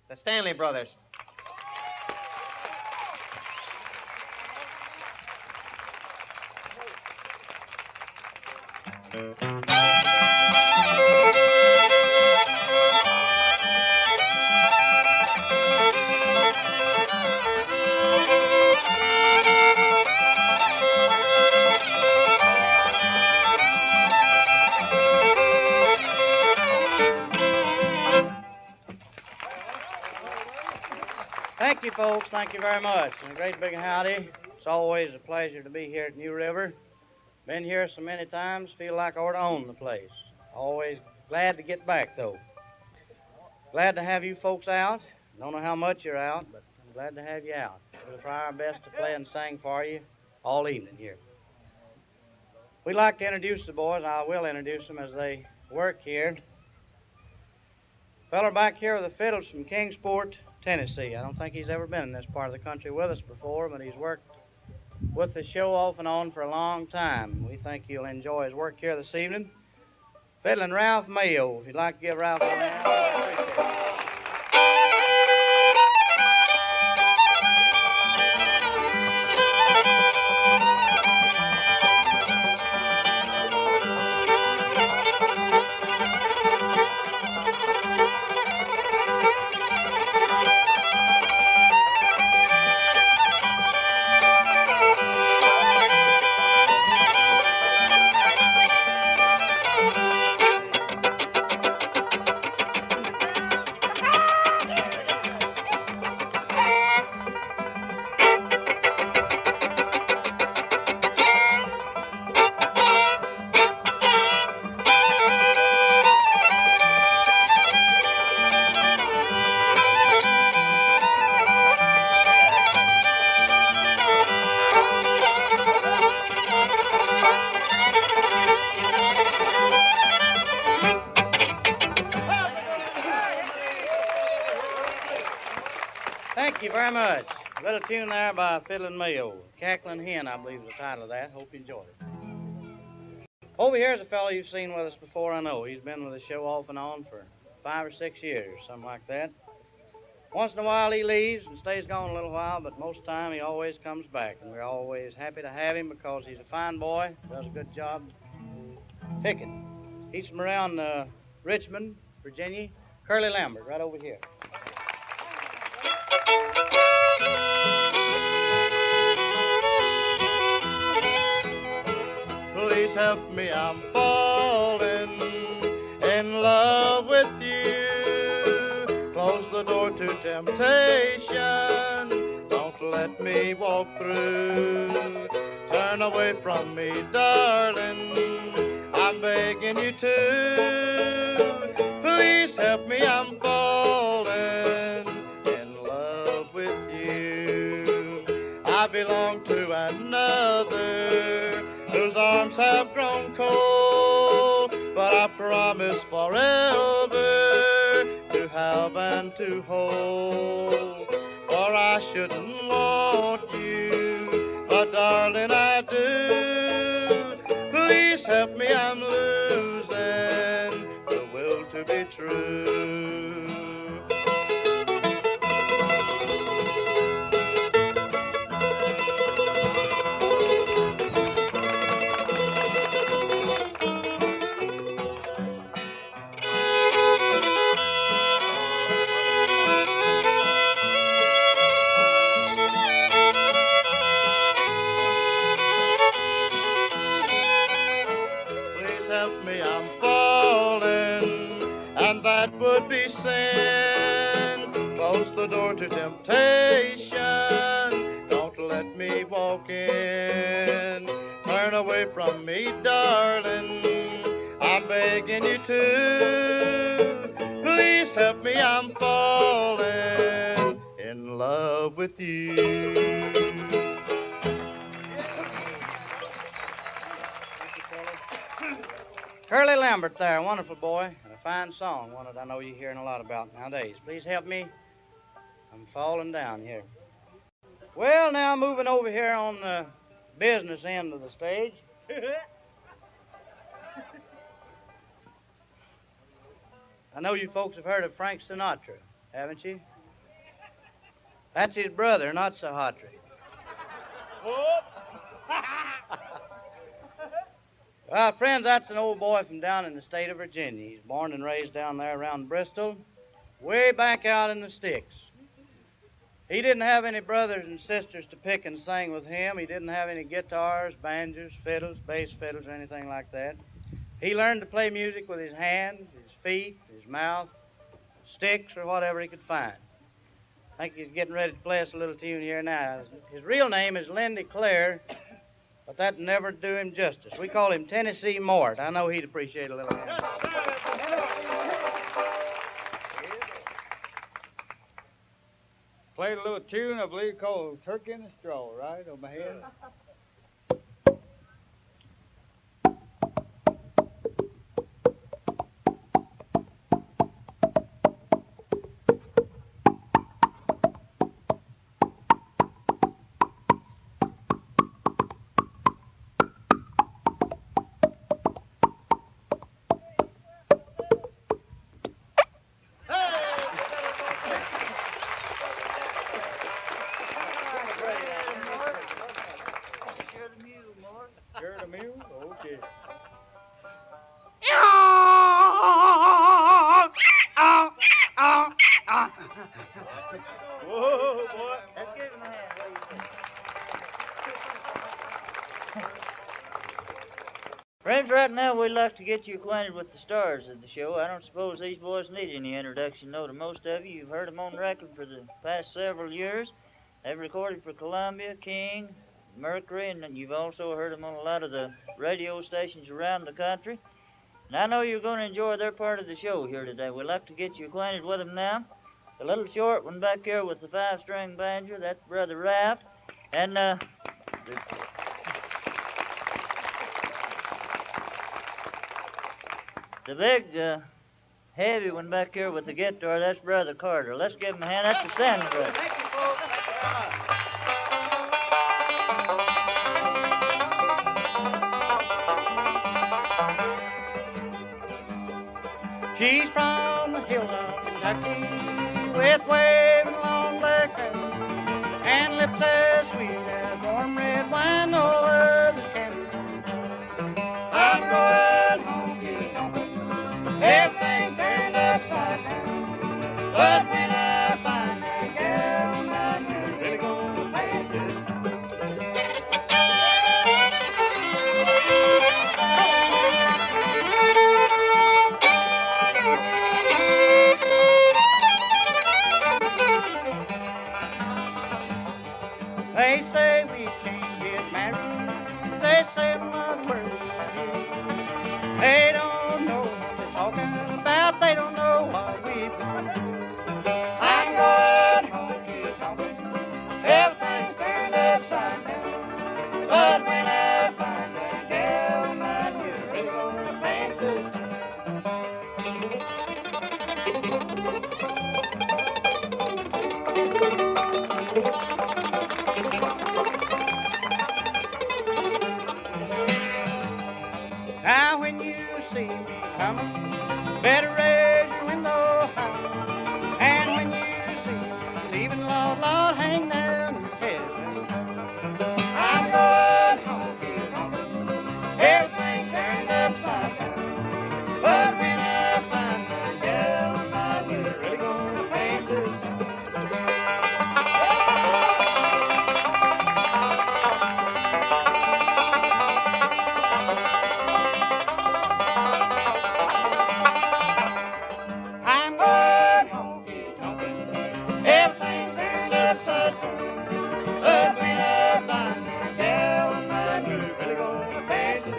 The Stanley brothers. Thank you, folks. Thank you very much. And a great big howdy. It's always a pleasure to be here at New River. Been here so many times, feel like I ought to own the place. Always glad to get back, though. Glad to have you folks out. Don't know how much you're out, but I'm glad to have you out. We'll try our best to play and sing for you all evening here. We'd like to introduce the boys. I will introduce them as they work here. Feller back here with the fiddle's from Kingsport, Tennessee. I don't think he's ever been in this part of the country with us before, but he's worked with the show off and on for a long time. We think you'll enjoy his work here this evening. Fiddling Ralph Mayo. If you'd like to give Ralph a hand, I appreciate it. Thank you very much. A little tune there by Fiddle and Mayo. Cacklin Hen, I believe is the title of that. Hope you enjoyed it. Over here is a fellow you've seen with us before, I know. He's been with the show off and on for 5 or 6 years, something like that. Once in a while he leaves and stays gone a little while, but most of the time he always comes back, and we're always happy to have him because he's a fine boy, does a good job picking. He's from around Richmond, Virginia. Curley Lambert, right over here. Please help me, I'm falling in love with you. Close the door to temptation, don't let me walk through. Turn away from me, darling, I'm begging you to. Please help me, I'm falling in love with you. I belong to another whose arms have grown cold, but I promise forever to have and to hold. For I shouldn't want you, but darling I do. Please help me, I'm losing the will to be true. Would be sin. Close the door to temptation, don't let me walk in. Turn away from me, darling, I'm begging you to. Please help me, I'm falling in love with you. Curley Lambert there, wonderful boy, and a fine song, one that I know you're hearing a lot about nowadays. Please help me, I'm falling down here. Well, now moving over here on the business end of the stage. I know you folks have heard of Frank Sinatra, haven't you? That's his brother, not Sahatri. Well, friends, that's an old boy from down in the state of Virginia. He's born and raised down there around Bristol, way back out in the sticks. He didn't have any brothers and sisters to pick and sing with him. He didn't have any guitars, banjos, fiddles, bass fiddles, or anything like that. He learned to play music with his hands, his feet, his mouth, sticks, or whatever he could find. I think he's getting ready to play us a little tune here now. His real name is Lindy Clare, but that never do him justice. We call him Tennessee Mort. I know he'd appreciate a little hand. Played a little tune, I believe, called Turkey in the Straw, right, on my head? Okay. Whoa, boy. Let's give him a hand. Friends, right now we'd like to get you acquainted with the stars of the show. I don't suppose these boys need any introduction, though, to most of you. You've heard them on record for the past several years. They've recorded for Columbia, King, Mercury, and you've also heard them on a lot of the radio stations around the country. And I know you're going to enjoy their part of the show here today. We'd like to get you acquainted with them now. The little short one back here with the 5-string banjo, that's Brother Ralph. And the big, heavy one back here with the guitar, that's Brother Carter. Let's give him a hand. That's the Stanley brother. Thank you, folks. Thank you very much. She's from the hills of Kentucky with waving long black hair and lips as sweet as warm red wine, no others can. I'm going home, get home. Everything turned upside down. But when I find that girl, I'm really gonna pass this They say we can't get married. They say I'm not worthy of you. They don't know what they're talking about. They don't know what we've been through. I'm going home, keep talking. Everything's turned upside down. But when I find that girl of mine, we're really gonna pass this Now when you see me coming, better raise your window high. And when you see me leaving, Lord, Lord, hang down your head. I'm going home, keep home. Everything's turned upside down. But when I find my girl of mine, we're really gonna pass this I'm going home, keep talking. Everything's turned upside down. But when I find my girl of mine, we're really gonna pass it.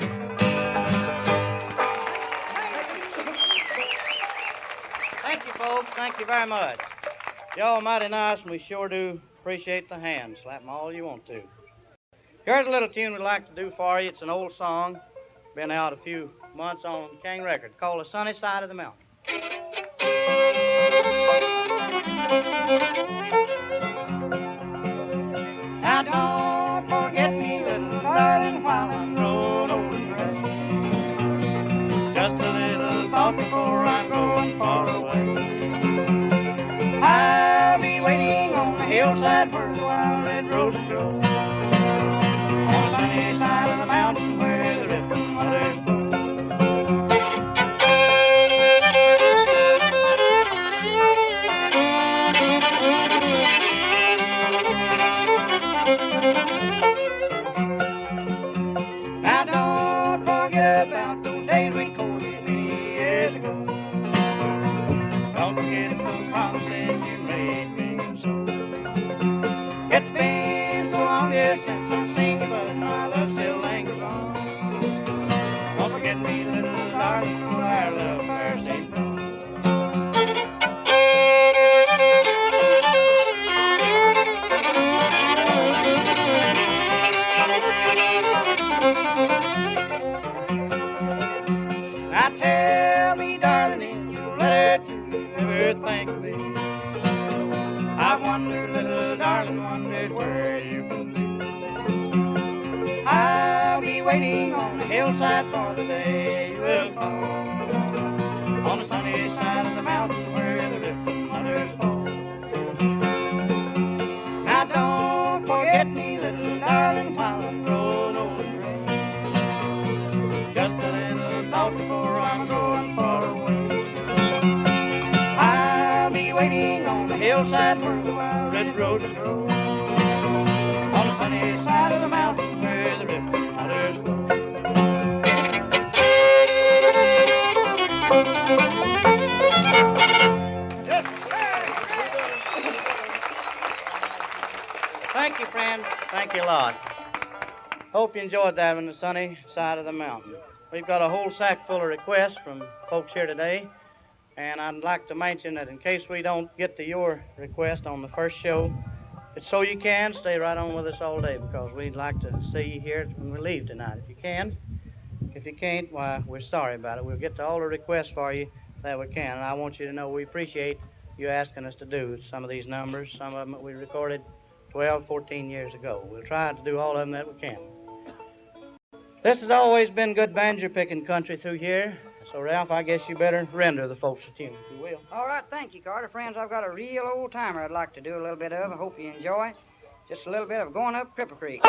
Thank you, folks. Thank you very much. Y'all mighty nice, and we sure do appreciate the hand. Slap them all you want to. Here's a little tune we'd like to do for you. It's an old song. Been out a few months on King Record, called The Sunny Side of the Mountain. Now don't forget me, little darling, while I'm growing old and gray. Just a little thought before I'm going far away. I'll be waiting on the hill hillside where the wild red roses grow. On the sunny side of the mountain where the rippling waters flow. Now don't forget about those days we courted many years ago. Don't forget those promises you made me and so. It's been so long, yes, since I've seen you, but my love still lingers on. Don't forget me, little darling, for our love affair seems wrong. Now tell me, darling, in your letter, do you ever think of me? I wonder, little darling, wondered where you can be. I'll be waiting on the hillside for the day you will call. On the sunny side of the mountain where the rippling waters fall. Now don't forget me, little darling, while I'm growing old and gray. Just a little thought before I'm going far away. I'll be waiting on the hillside where the wild red roses grow. On the sunny side of the mountain where the rippling waters flow. Thank you, friend. Thank you a lot. Hope you enjoyed that on the sunny side of the mountain. We've got a whole sack full of requests from folks here today, and I'd like to mention that in case we don't get to your request on the first show, it's so you can stay right on with us all day, because we'd like to see you here when we leave tonight. If you can. If you can't, why, we're sorry about it. We'll get to all the requests for you that we can, and I want you to know we appreciate you asking us to do some of these numbers, some of them that we recorded 12, 14 years ago. We'll try to do all of them that we can. This has always been good banjo picking country through here, so Ralph, I guess you better render the folks a tune, if you will. All right, thank you, Carter. Friends, I've got a real old timer I'd like to do a little bit of. I hope you enjoy. Just a little bit of Going Up Cripple Creek.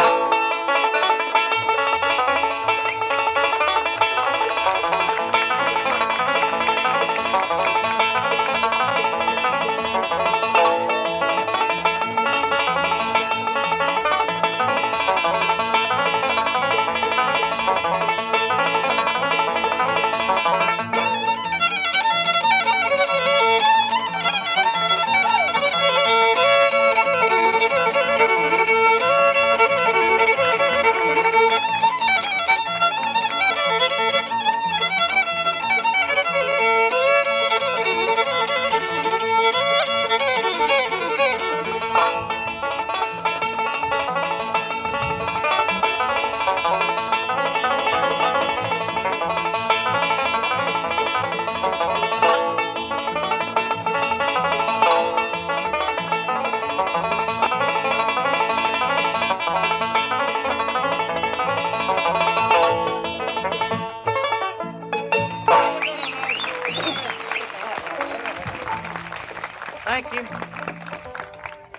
Thank you.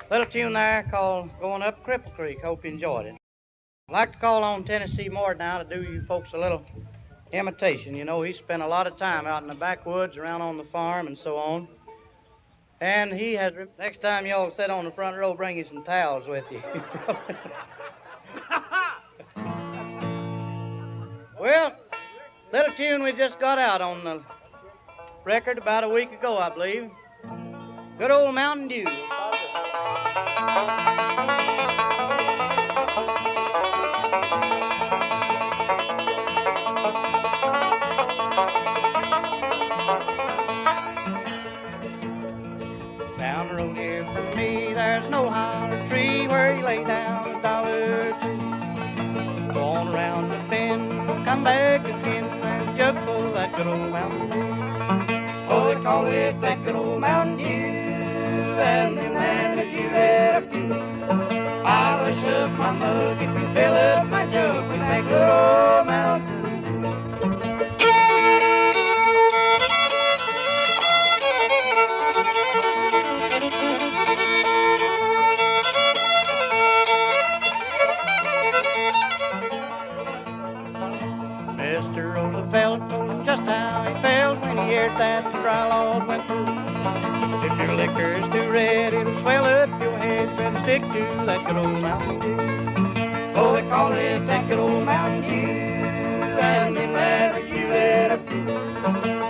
Little tune there called Going Up Cripple Creek. Hope you enjoyed it. I'd like to call on Tennessee Mort now to do you folks a little imitation. You know, he spent a lot of time out in the backwoods, around on the farm and so on. And he has, next time y'all sit on the front row, bring you some towels with you. Well, little tune we just got out on the record about a week ago, I believe. Good old Mountain Dew. Down the road here from me, there's no holler tree where you lay down $1 or $2. Go on around the bend, come back again, there's a jug full of that good old Mountain Dew. Oh, they call it that good old Mountain Dew. And them handles you let up to. Polish up my mug if you fill up my jug with that good old Mountain Dew. stick to that good old Mountain Dew. Oh, they call it that good old Mountain Dew, and them letters you let up through.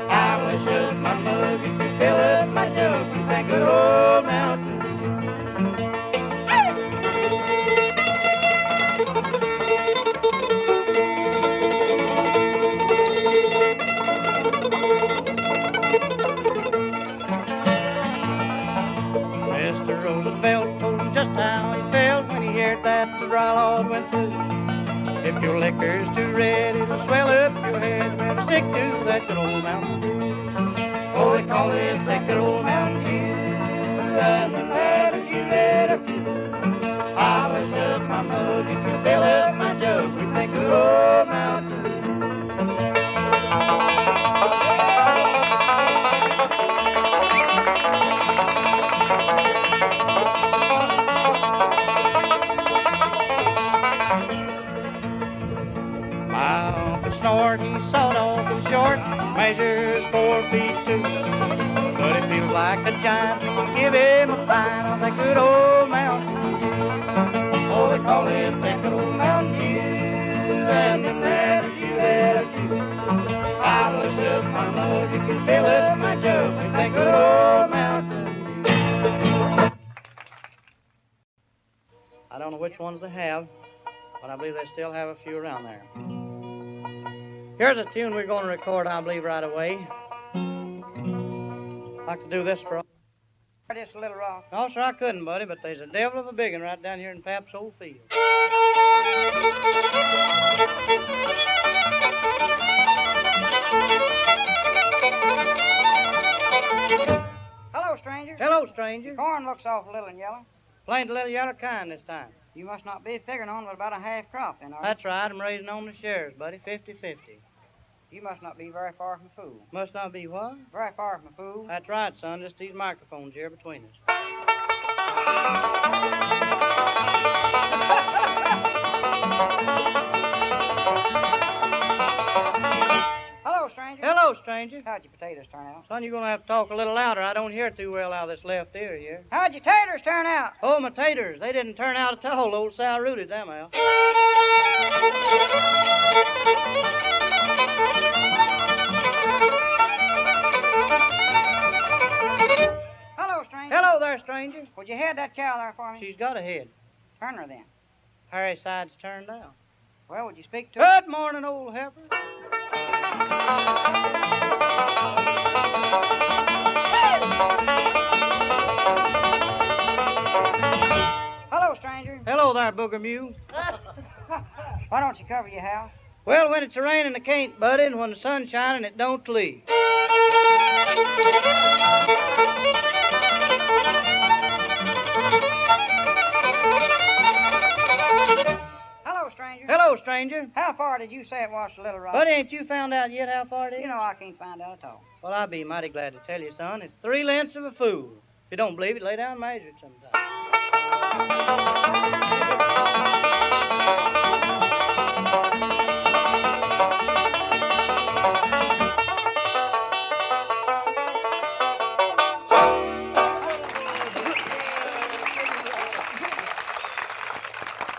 I wish up my mug if you fill up my jug with that good old Mountain Dew. Mr. Roosevelt told him just how he felt when he heard that the dry lord went through. If your liquor's too red, it'll swell up your head. Better stick to that good old Mountain Dew. Oh, they call it that good old Mountain Dew, and them letters you let up through. I wish up my mug if you fill up my jug with that good old Mountain Dew. My uncle Snort, he's sawed off and short, measures 4 feet 2. But he feels like a giant, give him a pint of that good old Mountain Dew. Oh, they call it that good old Mountain Dew, and them letters you let up through. I wish up my mug if you fill up my jug with that good old Mountain Dew. I don't know which ones they have, but I believe they still have a few around there. Here's a tune we're going to record, I believe, right away. I'd like to do this for... Just a little raw. No, sir, I couldn't, buddy, but there's a devil of a big one right down here in Pap's old field. Hello, stranger. Hello, stranger. Your corn looks awful little and yellow. Plain a little yellow kind this time. You must not be figuring on with about a half crop, then, are you? That's right, I'm raising on the shares, buddy, 50-50. You must not be very far from a fool. Must not be what? Very far from a fool. That's right, son, just these microphones here between us. Hello, stranger. Hello, stranger. How'd your potatoes turn out? Son, you're going to have to talk a little louder. I don't hear too well out of this left ear here. How'd your taters turn out? Oh, my taters, they didn't turn out at all. Old sow rooted them out. Hello, stranger. Hello there, stranger. Would you head that cow there for me? She's got a head. Turn her then. Her side's turned out. Well, would you speak to her? Good morning, old heifer. Hello, stranger. Hello there, booger mule. Why don't you cover your house? Well, when it's raining, it can't, buddy, and when the sun's shining, it don't leak. Hello, stranger. Hello, stranger. How far did you say it was to Little Rock? Buddy, ain't you found out yet how far it is? You know I can't find out at all. Well, I'll be mighty glad to tell you, son. It's 3 lengths of a fool. If you don't believe it, lay down and measure it sometime.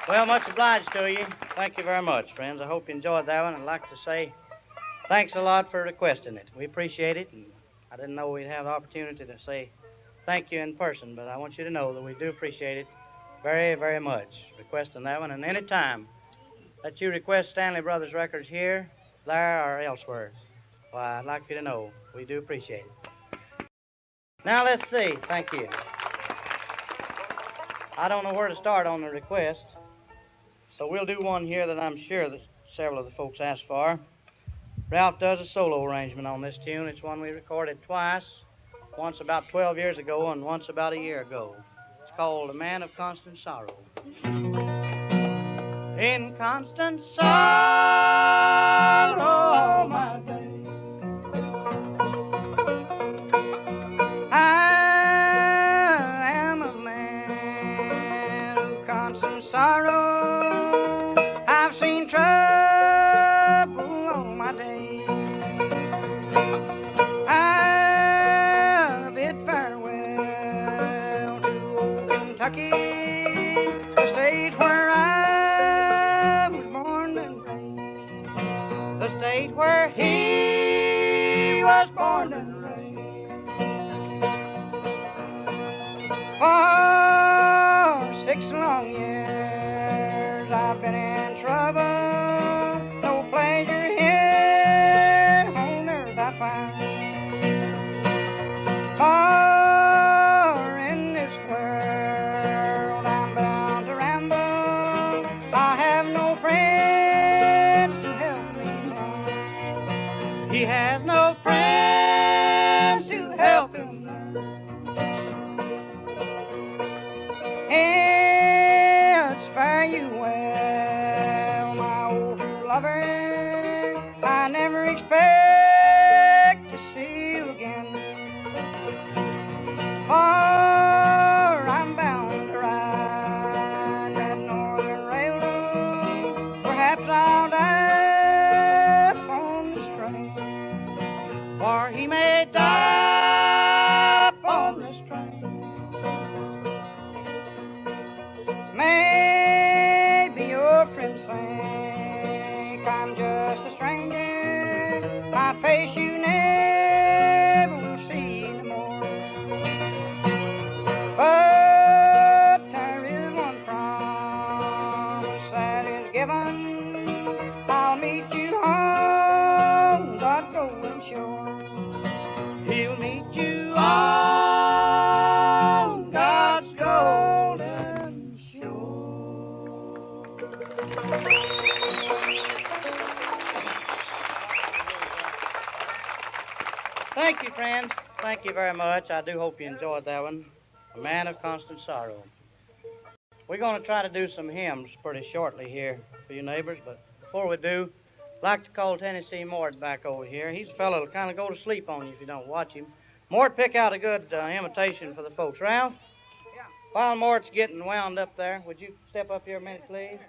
Well, much obliged to you. Thank you very much, friends. I hope you enjoyed that one. I'd like to say thanks a lot for requesting it. We appreciate it, and I didn't know we'd have the opportunity to say thank you in person, but I want you to know that we do appreciate it very, very much, requesting that one. And any time that you request Stanley Brothers records here, there, or elsewhere, well, I'd like you to know we do appreciate it. Now, let's see. Thank you. I don't know where to start on the request. So we'll do one here that I'm sure that several of the folks asked for. Ralph does a solo arrangement on this tune. It's one we recorded twice, once about 12 years ago and once about a year ago. It's called A Man of Constant Sorrow. In constant sorrow all my days, I am a man of constant sorrow. I've seen trouble all my days. I bid farewell to old Kentucky. For 6 long years I've been in trouble. No pleasure here on earth I find. For in this world I'm bound to ramble. I have no friends to help me now. He has no friends to help him. It's fare you well, my old lover. I never expect to see you again. For I'm bound to ride that northern railroad. Perhaps I'll die on this train. For he may die On this train. Maybe your friends think I'm just a stranger. My face you never will see no more. But there is one promise that is given. I'll meet you on God's golden shore. He'll meet you on God's golden shore. Thank you, friends. Thank you very much. I do hope you enjoyed that one. A Man of Constant Sorrow. We're going to try to do some hymns pretty shortly here for you neighbors, but before we do, I'd like to call Tennessee Mort back over here. He's a fellow that'll kind of go to sleep on you if you don't watch him. Mort, pick out a good imitation for the folks. Ralph? Yeah. While Mort's getting wound up there, would you step up here a minute, please?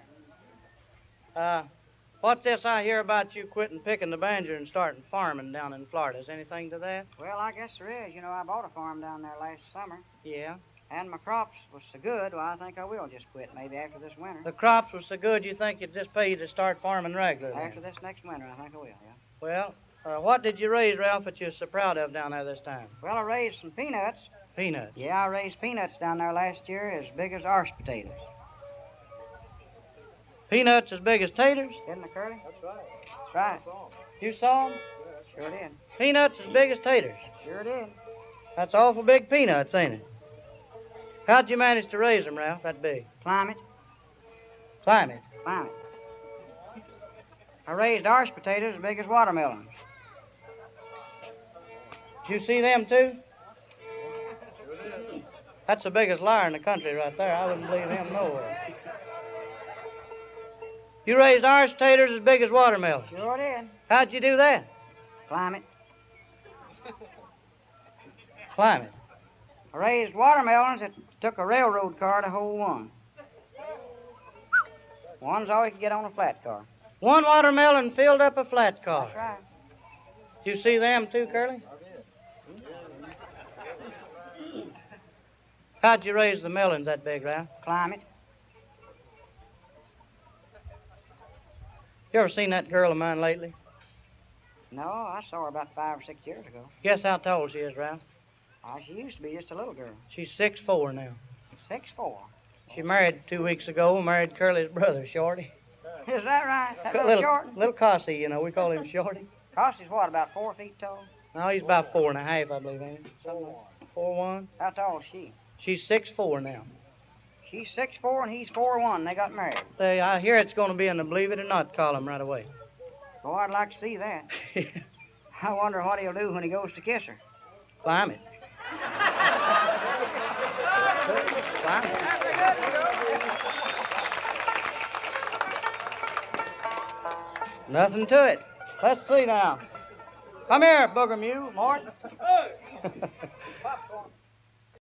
What's this I hear about you quitting picking the banjo and starting farming down in Florida? Is anything to that? Well, I guess there is. You know, I bought a farm down there last summer, Yeah. and my crops was so good, well, I think I will just quit maybe after this winter. The crops were so good you think it'd just pay you to start farming regular then? After this next winter, I think I will, yeah. Well, what did you raise, Ralph, that you're so proud of down there this time? Well, I raised some peanuts. Peanuts. Yeah, I raised peanuts down there last year as big as arse potatoes. Peanuts as big as taters? Isn't it, Curley? That's right. That's right. You saw them? Sure did. Peanuts as big as taters. Sure did. That's awful big peanuts, ain't it? How'd you manage to raise them, Ralph, that big? Climate. Climate. Climate. I raised arse potatoes as big as watermelons. Did you see them, too? That's the biggest liar in the country right there. I wouldn't believe him nowhere. You raised orange taters as big as watermelons. Sure did. How'd you do that? Climate. Climate. I raised watermelons that took a railroad car to hold one. One's all you could get on a flat car. One watermelon filled up a flat car. That's right. Did you see them, too, Curley? How'd you raise the melons that big, Ralph? Climate. You ever seen that girl of mine lately? No, I saw her about 5 or 6 years ago. Guess how tall she is, Ralph? She used to be just a little girl. She's 6'4" now. 6'4". She married 2 weeks ago, married Curley's brother, Shorty. Is that right? That little short? Little Cossie, you know, we call him Shorty. Cossie's what, about 4 feet tall? No, he's about 4.5, I believe, ain't he? 4'1". How tall is she? She's 6'4" now. She's 6'4" and he's 4'1". They got married. Say, I hear it's going to be in the Believe It or Not column right away. Oh, I'd like to see that. I wonder what he'll do when he goes to kiss her. Climb it. Climb it. Nothing to it. Let's see now. Come here, Booger Mew, Mort. I'd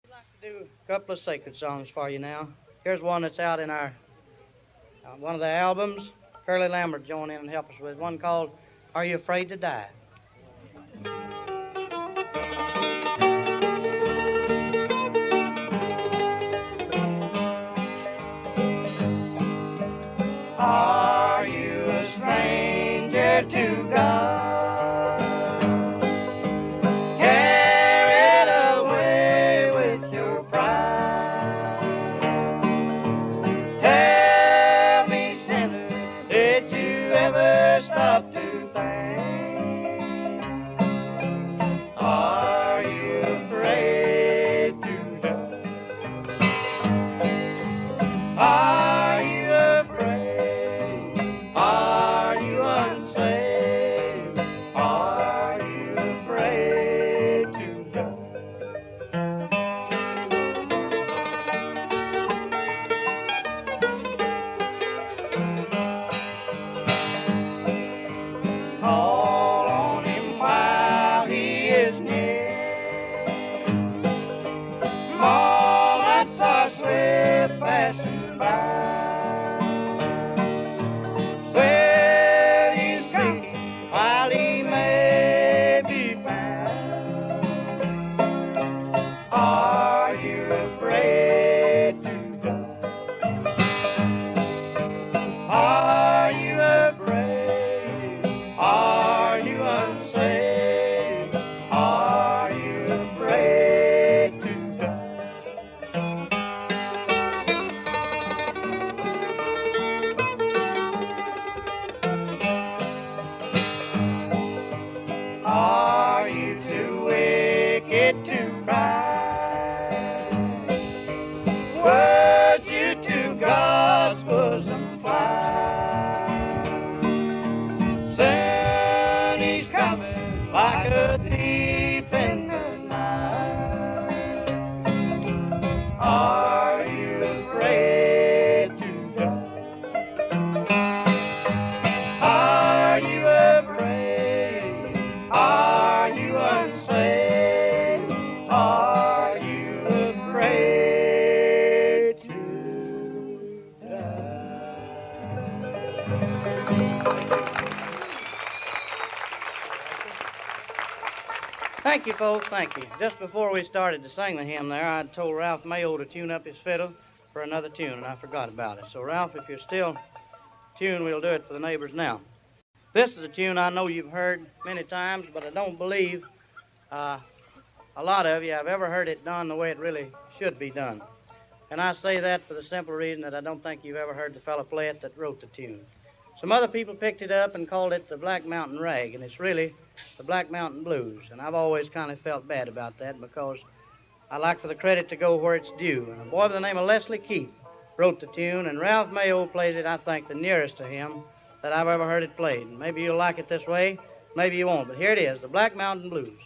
like to do a couple of sacred songs for you now. Here's one that's out in our one of the albums. Curley Lambert joined in and helped us with one called Are You Afraid to Die? Are you a stranger to God? Carried away with your pride. Thank you, folks, thank you. Just before we started to sing the hymn there, I told Ralph Mayo to tune up his fiddle for another tune, and I forgot about it. So, Ralph, if you're still tuned, we'll do it for the neighbors now. This is a tune I know you've heard many times, but I don't believe a lot of you have ever heard it done the way it really should be done. And I say that for the simple reason that I don't think you've ever heard the fellow play it that wrote the tune. Some other people picked it up and called it the Black Mountain Rag, and it's really the Black Mountain Blues. And I've always kind of felt bad about that because I like for the credit to go where it's due. And a boy by the name of Leslie Keith wrote the tune, and Ralph Mayo plays it, I think, the nearest to him that I've ever heard it played. And maybe you'll like it this way, maybe you won't, but here it is, the Black Mountain Blues.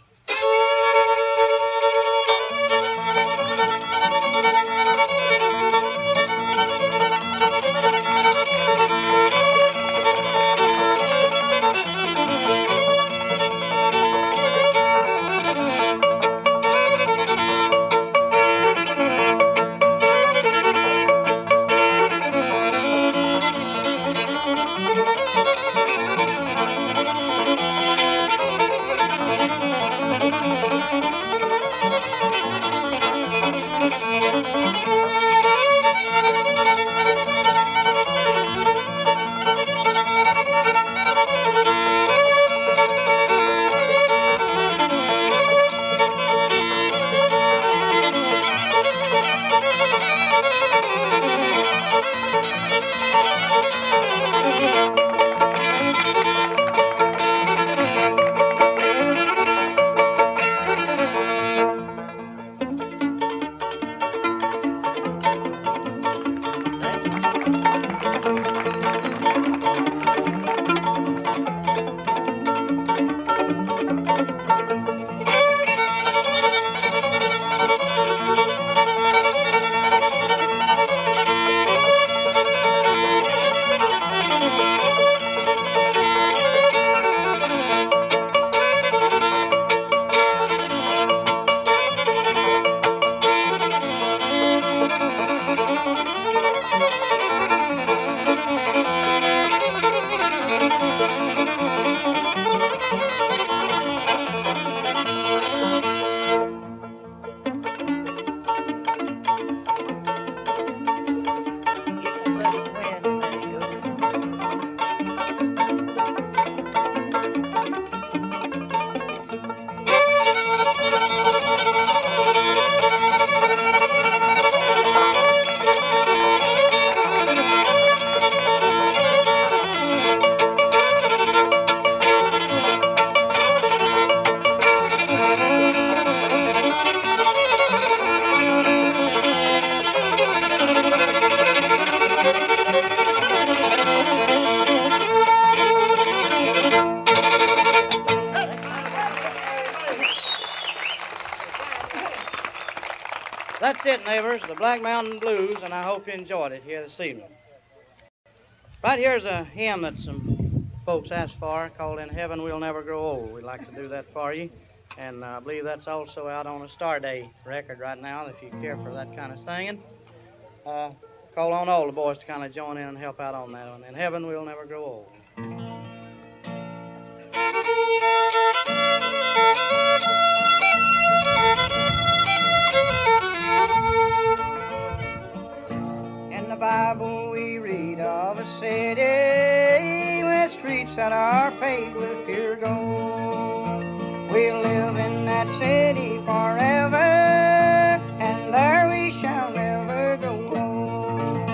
That's it, neighbors, the Black Mountain Blues, and I hope you enjoyed it here this evening. Right here's a hymn that some folks asked for, called In Heaven We'll Never Grow Old. We'd like to do that for you, and I believe that's also out on a Star Day record right now, if you care for that kind of singing. Call on all the boys to kind of join in and help out on that one. In Heaven We'll Never Grow Old. In the Bible we read of a city with streets that are paved with pure gold. We'll live in that city forever, and there we shall never grow old.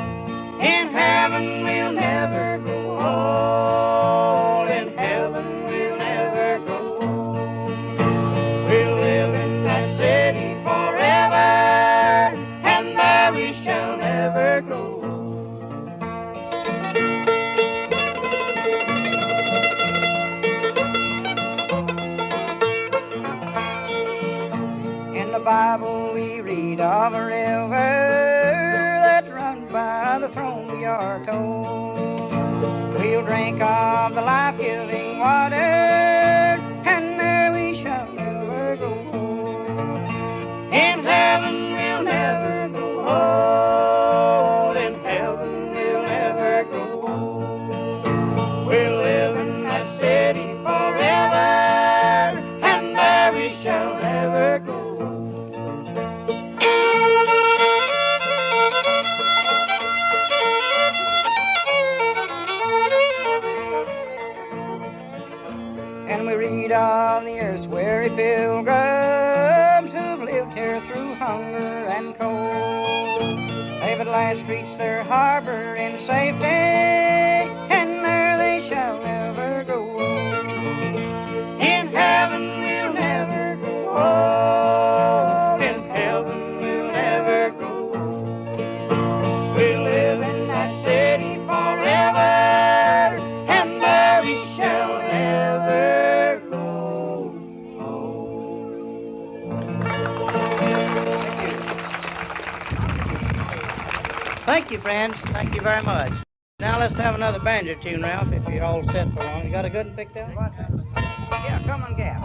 In heaven we'll never grow old. In heaven we'll never grow old. We'll live in that city forever, and there we shall never grow old. In the Bible we read of a river that runs by the throne, we are told. We'll drink of the life-giving water, and there we shall never grow old. In heaven we'll never grow old. In heaven we'll never grow old. We'll live in that city forever, and there we shall weary pilgrims who've lived here through hunger and cold. They've at last reached their harbor in safety, and there they shall never go. In heaven we'll never grow old. In heaven we'll never grow old. We'll live in that city forever, and there we shall never grow old. Thank you, friends. Thank you very much. Now let's have another banjo tune, Ralph, if you're all set for one. You got a good one picked out? Yeah, Cumberland Gap.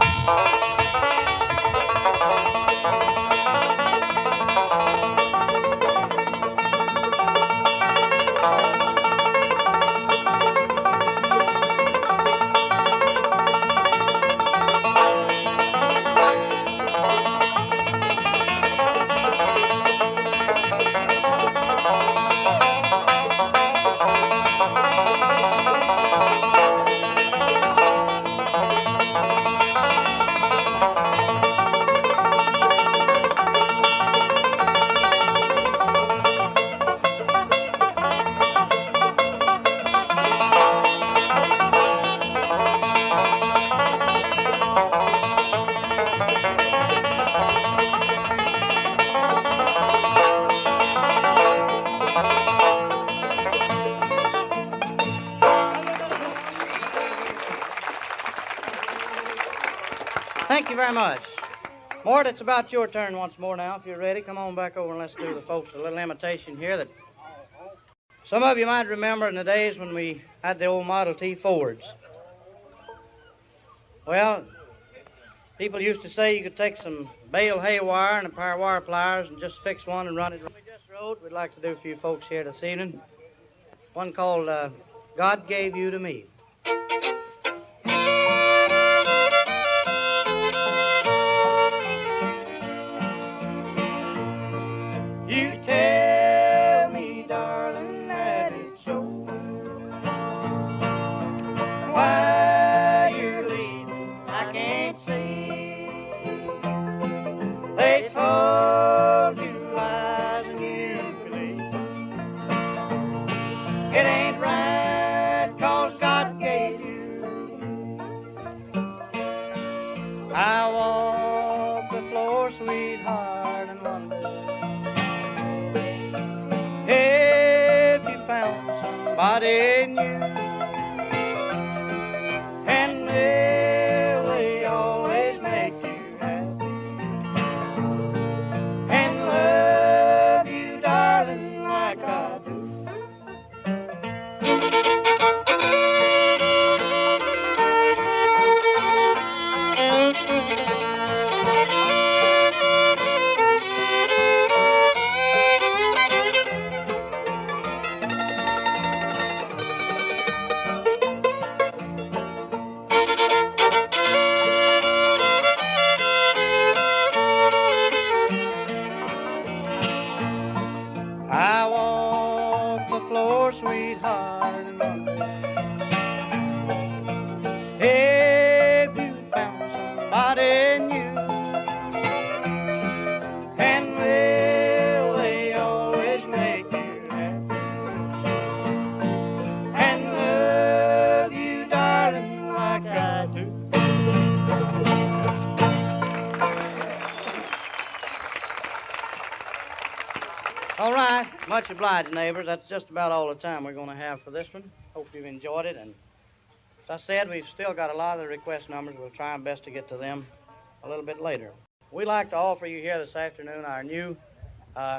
Thank you very much. Mort, it's about your turn once more now. If you're ready, come on back over and let's do the folks a little imitation here that some of you might remember in the days when we had the old Model T Fords. Well, people used to say you could take some bale hay wire and a pair of wire pliers and just fix one and run it. We just wrote, we'd like to do a few folks here this evening. One called God Gave You to Me. You tell me, darling, that it's so. Why you're leaving, I can't see. They told you lies and you believe. It ain't right, 'cause God gave you. I walk the floor, sweetheart, and wonder if you found somebody new, and will they always make you happy and love you, darling, like I do. I walk the floor, sweetheart, and wonder if you found somebody new, and will they always make you happy and love you, darling, like I do. All right. Much obliged, neighbors. That's just about all the time we're going to have for this one. Hope you've enjoyed it. And as I said, we've still got a lot of the request numbers. We'll try our best to get to them a little bit later. We'd like to offer you here this afternoon our new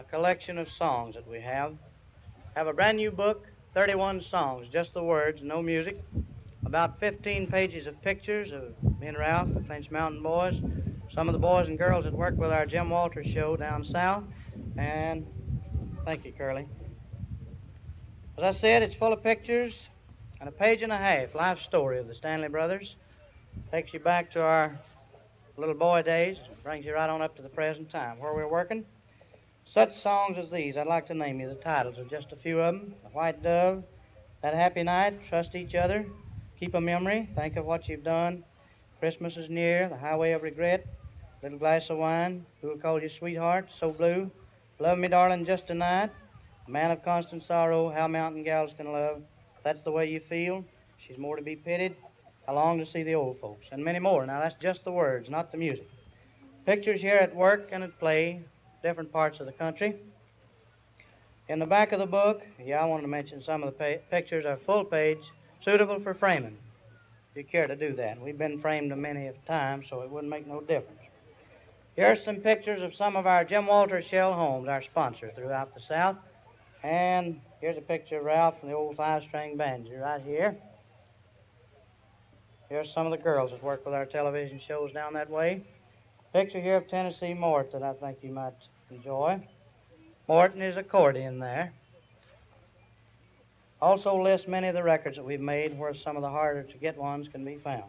collection of songs that we have. Have a brand new book, 31 songs, just the words, no music. About 15 pages of pictures of me and Ralph, the French Mountain Boys, some of the boys and girls that work with our Jim Walters show down south, and thank you, Curley. As I said, it's full of pictures and a page and a half life story of the Stanley brothers. Takes you back to our little boy days, brings you right on up to the present time where we're working. Such songs as these, I'd like to name you the titles of just a few of them. The White Dove, That Happy Night, Trust Each Other, Keep a Memory, Think of What You've Done, Christmas is near, the highway of regret, little glass of wine, who will call you sweetheart, so blue, love me, darling, just tonight, a man of constant sorrow, how mountain gals can love, if that's the way you feel, she's more to be pitied, I long to see the old folks, and many more. Now, that's just the words, not the music. Pictures here at work and at play, different parts of the country. In the back of the book, I wanted to mention some of the pictures are full page, suitable for framing, if you care to do that. We've been framed many a time, so it wouldn't make no difference. Here's some pictures of some of our Jim Walter Shell homes, our sponsor throughout the South. And here's a picture of Ralph and the old 5-string banjo right here. Here's some of the girls that work with our television shows down that way. Picture here of Tennessee Mort that I think you might enjoy. Mort and his accordion there. Also lists many of the records that we've made where some of the harder to get ones can be found.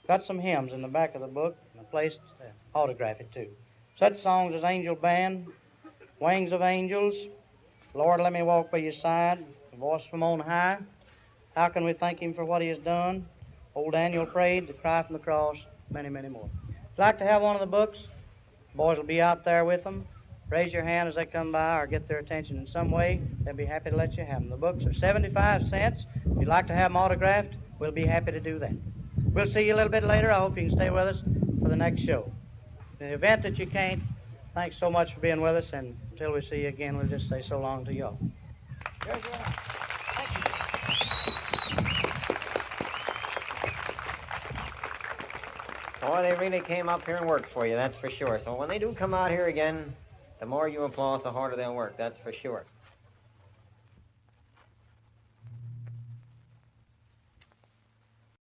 Got some hymns in the back of the book and a place to autograph it too. Such songs as Angel Band, Wings of Angels, Lord, Let Me Walk by Your Side, The Voice from On High, How Can We Thank Him for What He Has Done, Old Daniel Prayed, The Cry from the Cross, many, many more. If you'd like to have one of the books, boys will be out there with them. Raise your hand as they come by or get their attention in some way. They'll be happy to let you have them. The books are 75 cents. If you'd like to have them autographed, we'll be happy to do that. We'll see you a little bit later. I hope you can stay with us for the next show. In the event that you can't, thanks so much for being with us, and until we see you again, we'll just say so long to y'all. Boy, they really came up here and worked for you, that's for sure. So when they do come out here again, the more you applaud, the harder they'll work, that's for sure.